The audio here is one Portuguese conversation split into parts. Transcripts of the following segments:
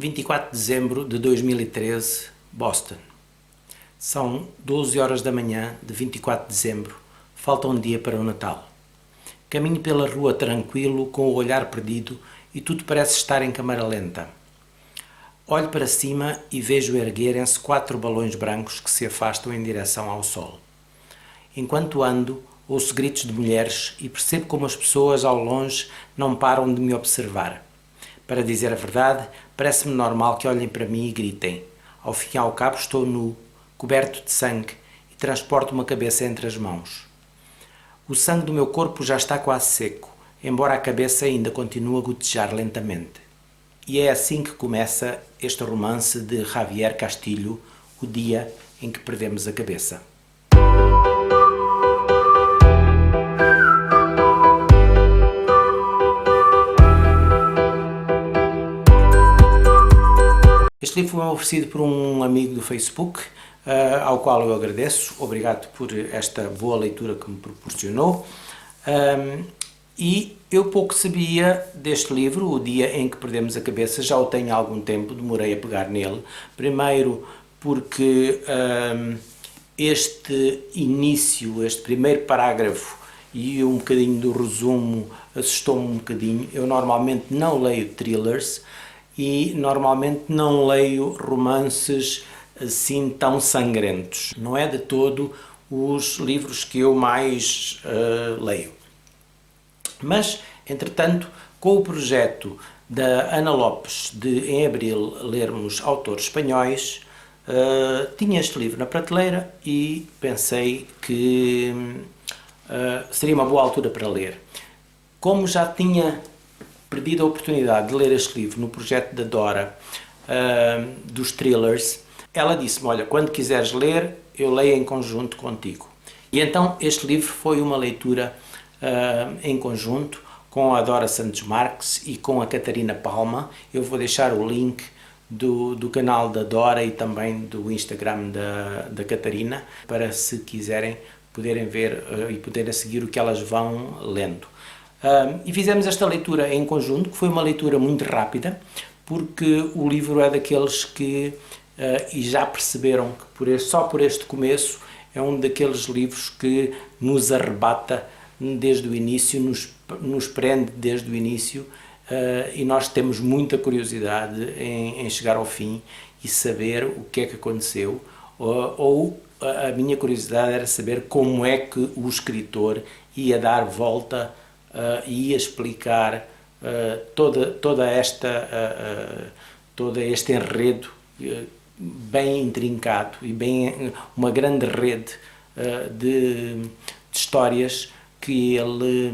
24 de dezembro de 2013, Boston. São 12 horas da manhã de 24 de dezembro, falta um dia para o Natal. Caminho pela rua tranquilo, com o olhar perdido e tudo parece estar em câmara lenta. Olho para cima e vejo erguerem-se 4 balões brancos que se afastam em direção ao sol. Enquanto ando, ouço gritos de mulheres e percebo como as pessoas ao longe não param de me observar. Para dizer a verdade, parece-me normal que olhem para mim e gritem. Ao fim e ao cabo estou nu, coberto de sangue e transporto uma cabeça entre as mãos. O sangue do meu corpo já está quase seco, embora a cabeça ainda continue a gotejar lentamente. E é assim que começa este romance de Javier Castilho, O Dia em que Perdemos a Cabeça. Este livro foi oferecido por um amigo do Facebook, ao qual eu agradeço. Obrigado por esta boa leitura que me proporcionou. E eu pouco sabia deste livro, O Dia em que Perdemos a Cabeça, já o tenho há algum tempo, demorei a pegar nele. Primeiro porque este início, este primeiro parágrafo e um bocadinho do resumo assustou-me um bocadinho. Eu normalmente não leio thrillers e normalmente não leio romances assim tão sangrentos. Não é de todo os livros que eu mais leio. Mas, entretanto, com o projeto da Ana Lopes de, em abril, lermos autores espanhóis, tinha este livro na prateleira e pensei que seria uma boa altura para ler. Como já tinha perdido a oportunidade de ler este livro no projeto da Dora, dos thrillers, ela disse-me, olha, quando quiseres ler, eu leio em conjunto contigo. E então este livro foi uma leitura em conjunto com a Dora Santos Marques e com a Catarina Palma. Eu vou deixar o link do canal da Dora e também do Instagram da Catarina, para se quiserem poderem ver e poderem seguir o que elas vão lendo. E fizemos esta leitura em conjunto, que foi uma leitura muito rápida, porque o livro é daqueles que, e já perceberam que só por este começo, é um daqueles livros que nos arrebata desde o início, nos prende desde o início, e nós temos muita curiosidade em chegar ao fim e saber o que é que aconteceu, ou a minha curiosidade era saber como é que o escritor ia dar volta e ia explicar todo este enredo bem intrincado e uma grande rede de histórias que ele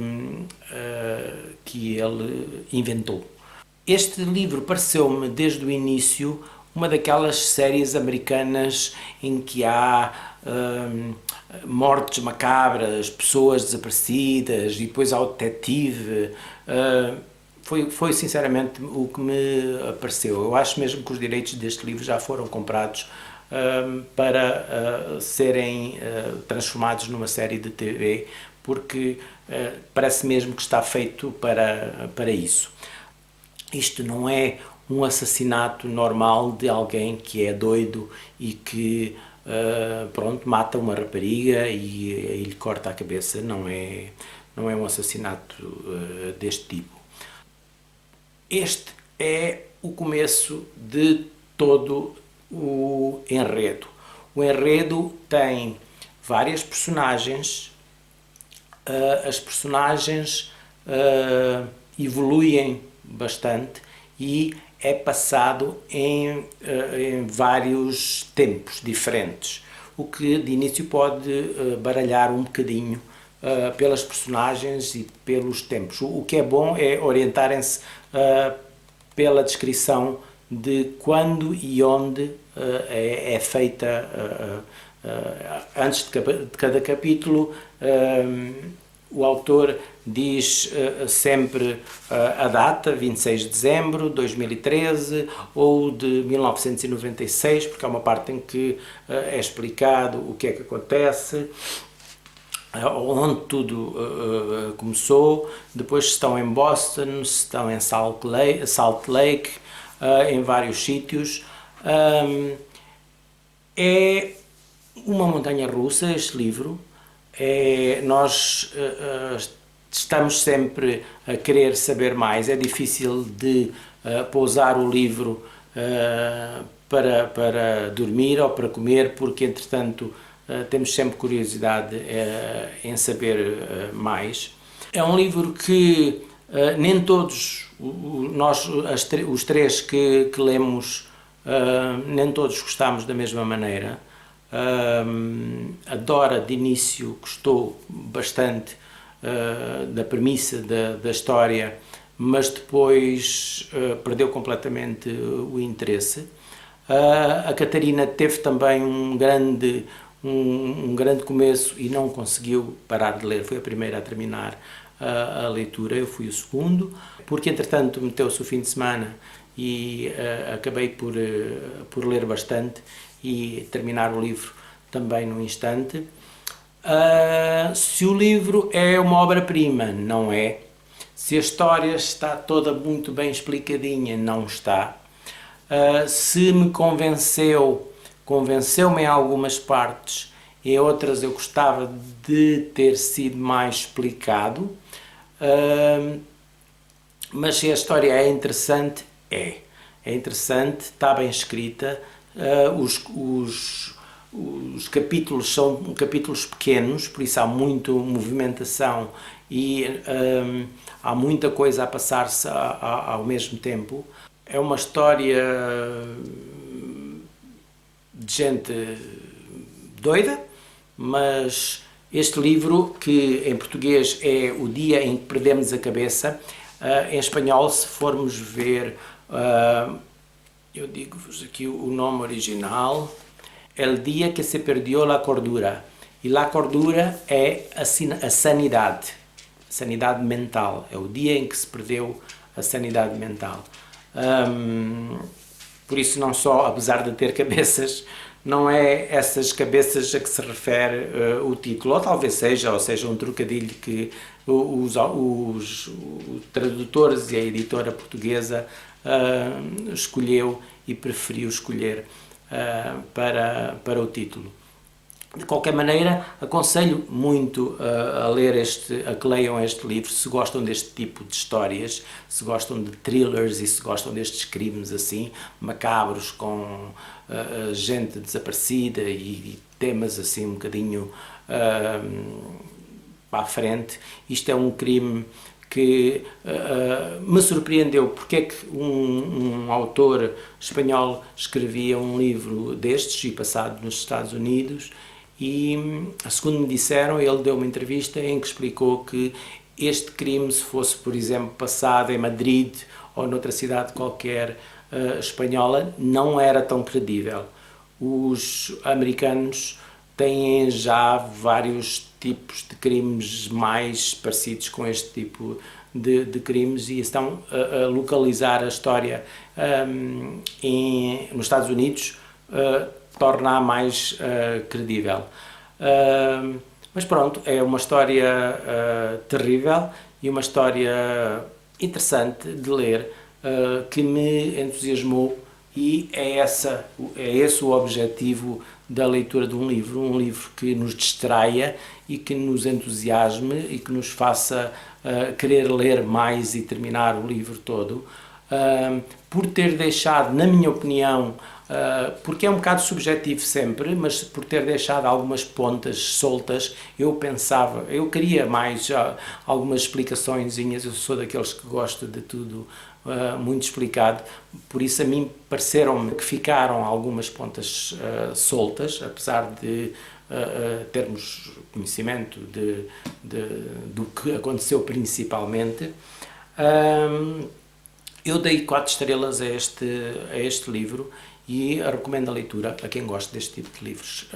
inventou. Este livro pareceu-me desde o início uma daquelas séries americanas em que há mortes macabras, pessoas desaparecidas e depois há o detetive. Foi sinceramente o que me apareceu. Eu acho mesmo que os direitos deste livro já foram comprados para serem transformados numa série de TV, porque parece mesmo que está feito para isso. Isto não é um assassinato normal de alguém que é doido e que mata uma rapariga e lhe corta a cabeça. Não é um assassinato deste tipo. Este é o começo de todo o enredo. O enredo tem várias personagens. As personagens evoluem bastante e é passado em vários tempos diferentes, o que de início pode baralhar um bocadinho pelas personagens e pelos tempos. O que é bom é orientarem-se pela descrição de quando e onde é feita, antes de cada capítulo. O autor diz sempre a data, 26 de dezembro de 2013 ou de 1996, porque há uma parte em que é explicado o que é que acontece, onde tudo começou, depois se estão em Boston, se estão em Salt Lake, em vários sítios. É uma montanha russa este livro. Nós estamos sempre a querer saber mais. É difícil de pousar o livro para dormir ou para comer, porque entretanto temos sempre curiosidade em saber mais. É um livro que nem todos, os três que lemos, nem todos gostamos da mesma maneira. A Dora de início gostou bastante da premissa da história, mas depois perdeu completamente o interesse. A Catarina teve também um grande começo e não conseguiu parar de ler, foi a primeira a terminar a leitura, eu fui o segundo, porque entretanto meteu-se o fim de semana e acabei por ler bastante e terminar o livro também num instante. Se o livro é uma obra-prima, não é. Se a história está toda muito bem explicadinha, não está. Se me convenceu-me em algumas partes, em outras eu gostava de ter sido mais explicado. Mas se a história é interessante, é interessante, está bem escrita. Os capítulos são capítulos pequenos, por isso há muita movimentação e há muita coisa a passar-se ao mesmo tempo. É uma história de gente doida, mas este livro, que em português é O Dia em que Perdemos a Cabeça, em espanhol, se formos ver, eu digo-vos aqui o nome original, El Dia que se Perdió la Cordura. E la cordura é a sanidade mental. É o dia em que se perdeu a sanidade mental. Por isso, não só, apesar de ter cabeças, não é essas cabeças a que se refere o título, ou talvez seja um trocadilho que os tradutores e a editora portuguesa escolheu e preferiu escolher para o título. De qualquer maneira, aconselho muito a que leiam este livro, se gostam deste tipo de histórias, se gostam de thrillers e se gostam destes crimes assim, macabros, com gente desaparecida e temas assim um bocadinho para a frente. Isto é um crime que me surpreendeu, porque é que um autor espanhol escrevia um livro destes e passado nos Estados Unidos. E, segundo me disseram, ele deu uma entrevista em que explicou que este crime, se fosse, por exemplo, passado em Madrid ou noutra cidade qualquer espanhola, não era tão credível. Os americanos têm já vários tipos de crimes mais parecidos com este tipo de crimes e estão a localizar a história nos Estados Unidos, torna-a mais credível. Mas pronto, é uma história terrível e uma história interessante de ler, que me entusiasmou, e é esse o objetivo da leitura de um livro que nos distraia e que nos entusiasme e que nos faça querer ler mais e terminar o livro todo. Por ter deixado, na minha opinião, porque é um bocado subjetivo sempre, mas por ter deixado algumas pontas soltas, eu queria mais algumas explicaçõezinhas. Eu sou daqueles que gosto de tudo muito explicado, por isso a mim pareceram-me que ficaram algumas pontas soltas, apesar de termos conhecimento do que aconteceu principalmente. Eu dei 4 estrelas a este livro e recomendo a leitura a quem gosta deste tipo de livros,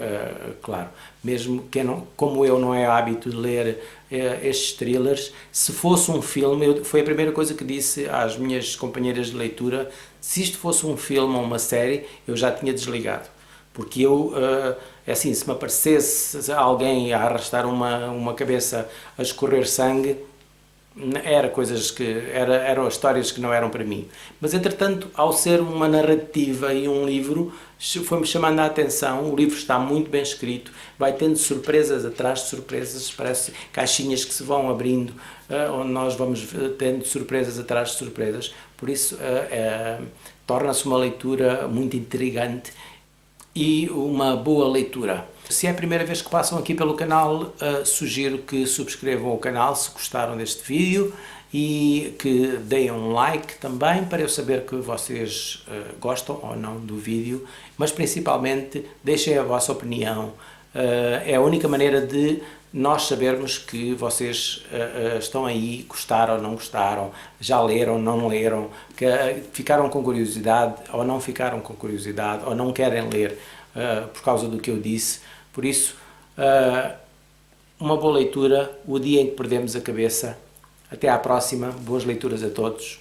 claro. Mesmo que como eu não é hábito de ler estes thrillers, se fosse um filme, foi a primeira coisa que disse às minhas companheiras de leitura: se isto fosse um filme ou uma série, eu já tinha desligado. Porque é assim, se me aparecesse alguém a arrastar uma cabeça a escorrer sangue, eram histórias que não eram para mim. Mas entretanto, ao ser uma narrativa e um livro, foi-me chamando a atenção. O livro está muito bem escrito, vai tendo surpresas atrás de surpresas, parece caixinhas que se vão abrindo, onde nós vamos tendo surpresas atrás de surpresas. Por isso, torna-se uma leitura muito intrigante e uma boa leitura. Se é a primeira vez que passam aqui pelo canal, sugiro que subscrevam o canal se gostaram deste vídeo e que deem um like também para eu saber que vocês gostam ou não do vídeo, mas principalmente deixem a vossa opinião. É a única maneira de nós sabermos que vocês estão aí, gostaram ou não gostaram, já leram ou não leram, que ficaram com curiosidade ou não ficaram com curiosidade, ou não querem ler por causa do que eu disse. Por isso, uma boa leitura, o dia em que perdemos a cabeça. Até à próxima, boas leituras a todos.